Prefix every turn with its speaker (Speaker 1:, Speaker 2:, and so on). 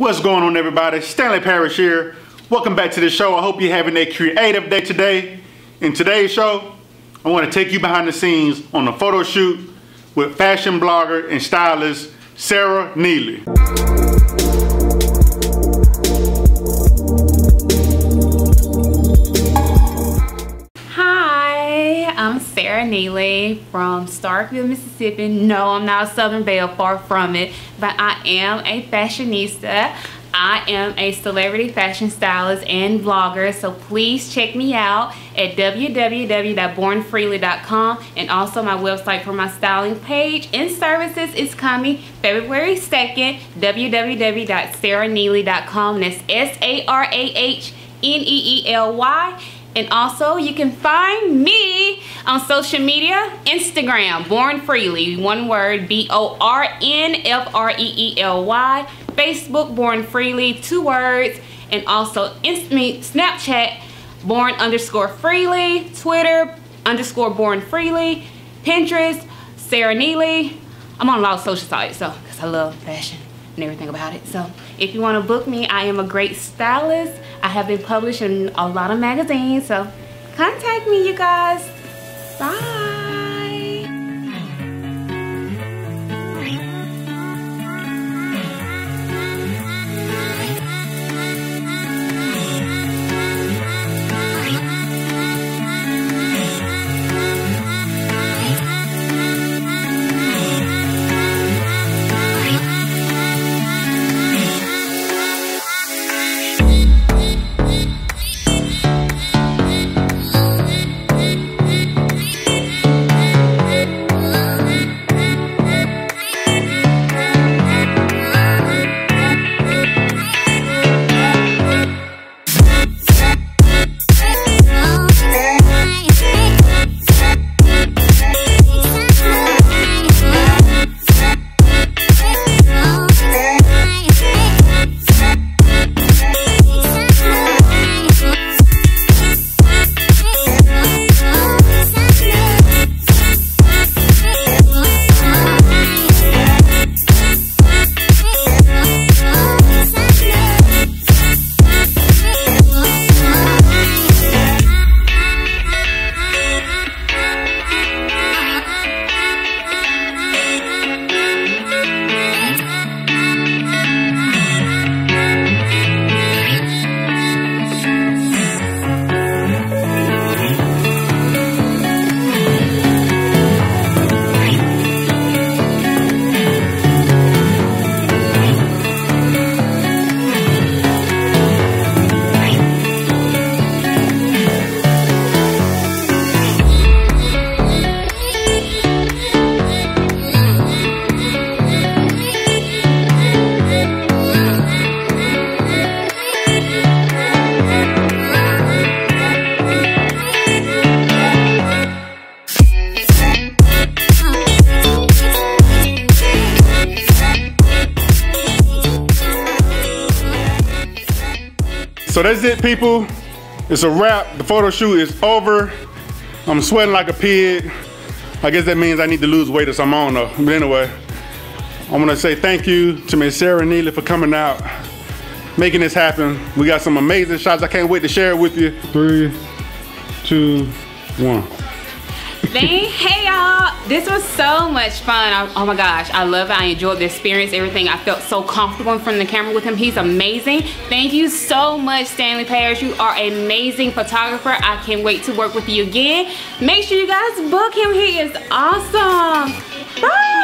Speaker 1: What's going on, everybody? Stanley Parrish here. Welcome back to the show. I hope you're having a creative day today. In today's show, I want to take you behind the scenes on a photo shoot with fashion blogger and stylist Neely.
Speaker 2: Hi, I'm Neely from Starkville, Mississippi. No, I'm not a Southern Belle, far from it, but I am a fashionista. I am a celebrity fashion stylist and vlogger, so please check me out at www.bornfreely.com, and also my website for my styling page and services is coming February 2nd, www.sarahneely.com. That's SARAHNEELY. And also you can find me on social media, Instagram, Born Freely, one word, BORNFREELY. Facebook, Born Freely, 2 words, and also Snapchat, Born_Freely, Twitter _Born Freely, Pinterest, Sarah Neely. I'm on a lot of social sites, so because I love fashion and everything about it. So if you want to book me, I am a great stylist. I have been published in a lot of magazines, so contact me, you guys. Bye.
Speaker 1: So that's it, people. It's a wrap. The photo shoot is over. I'm sweating like a pig. I guess that means I need to lose weight or something, I don't know. But anyway, I want to say thank you to Miss Sarah Neely for coming out, making this happen. We got some amazing shots. I can't wait to share it with you. 3, 2, 1.
Speaker 2: Hey y'all, this was so much fun. Oh my gosh, I love it. I enjoyed the experience, everything. I felt so comfortable in front of the camera with him. He's amazing. Thank you so much, Stanley Parrish. You are an amazing photographer. I can't wait to work with you again. Make sure you guys book him. He is awesome. Bye.